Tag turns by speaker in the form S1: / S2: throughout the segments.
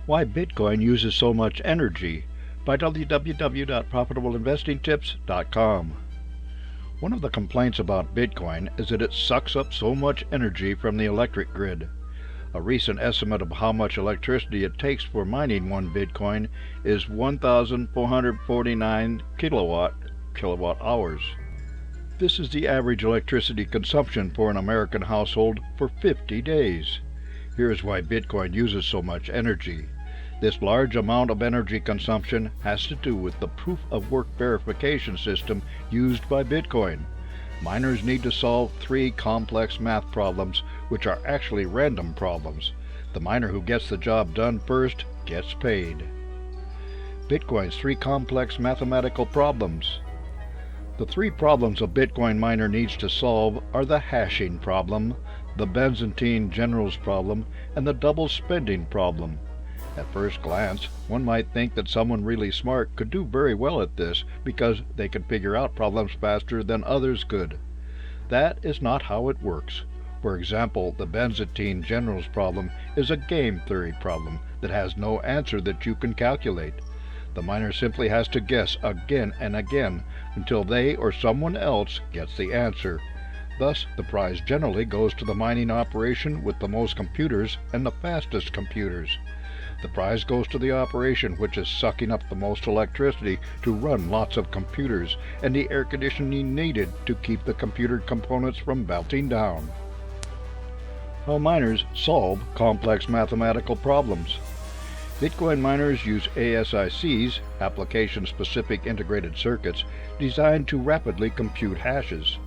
S1: Why Bitcoin Uses So Much Energy by www.profitableinvestingtips.com. One of the complaints about Bitcoin is that it sucks up so much energy from the electric grid. A recent estimate of how much electricity it takes for mining one Bitcoin is 1,449 kilowatt hours. This is the average electricity consumption for an American household for 50 days. Here is why Bitcoin uses so much energy. This large amount of energy consumption has to do with the proof of work verification system used by Bitcoin. Miners need to solve 3 complex math problems, which are actually random problems. The miner who gets the job done first gets paid. Bitcoin's 3 complex mathematical problems. The 3 problems a Bitcoin miner needs to solve are the hashing problem, the Byzantine generals problem, and the double spending problem. At first glance, one might think that someone really smart could do very well at this because they could figure out problems faster than others could. That is not how it works. For example, the Byzantine generals problem is a game theory problem that has no answer that you can calculate. The miner simply has to guess again and again until they or someone else gets the answer. Thus, the prize generally goes to the mining operation with the most computers and the fastest computers. The prize goes to the operation which is sucking up the most electricity to run lots of computers and the air conditioning needed to keep the computer components from melting down. How miners solve complex mathematical problems. Bitcoin miners use ASICs, application-specific integrated circuits, designed to rapidly compute hashes.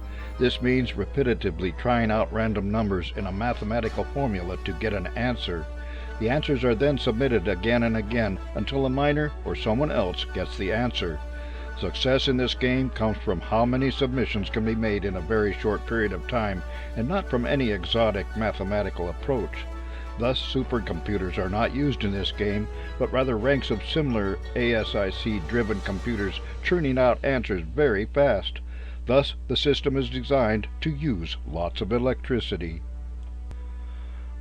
S1: This means repetitively trying out random numbers in a mathematical formula to get an answer. The answers are then submitted again and again until a miner or someone else gets the answer. Success in this game comes from how many submissions can be made in a very short period of time and not from any exotic mathematical approach. Thus, supercomputers are not used in this game, but rather ranks of similar ASIC-driven computers churning out answers very fast. Thus, the system is designed to use lots of electricity.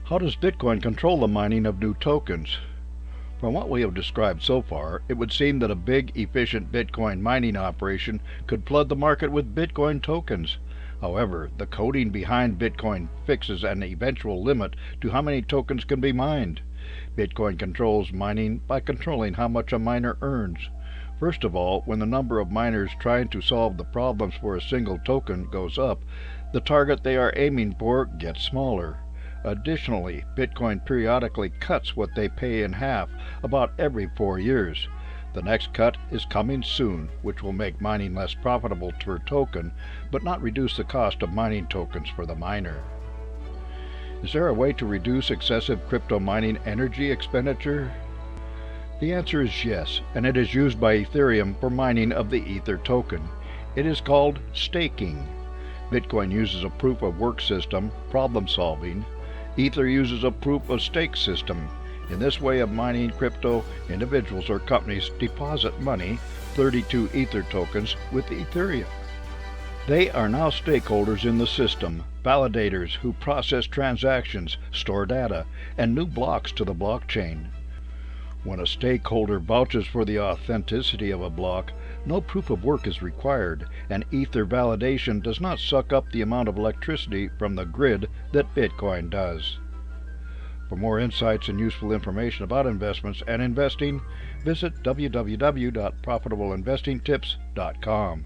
S1: How does Bitcoin control the mining of new tokens? From what we have described so far, it would seem that a big, efficient Bitcoin mining operation could flood the market with Bitcoin tokens. However, the coding behind Bitcoin fixes an eventual limit to how many tokens can be mined. Bitcoin controls mining by controlling how much a miner earns. First of all, when the number of miners trying to solve the problems for a single token goes up, the target they are aiming for gets smaller. Additionally, Bitcoin periodically cuts what they pay in half about every 4 years. The next cut is coming soon, which will make mining less profitable per token, but not reduce the cost of mining tokens for the miner. Is there a way to reduce excessive crypto mining energy expenditure? The answer is yes, and it is used by Ethereum for mining of the Ether token. It is called staking. Bitcoin uses a proof of work system, problem solving. Ether uses a proof of stake system. In this way of mining crypto, individuals or companies deposit money, 32 Ether tokens, with Ethereum. They are now stakeholders in the system, validators who process transactions, store data, and new blocks to the blockchain. When a stakeholder vouches for the authenticity of a block, no proof of work is required, and Ether validation does not suck up the amount of electricity from the grid that Bitcoin does. For more insights and useful information about investments and investing, visit www.profitableinvestingtips.com.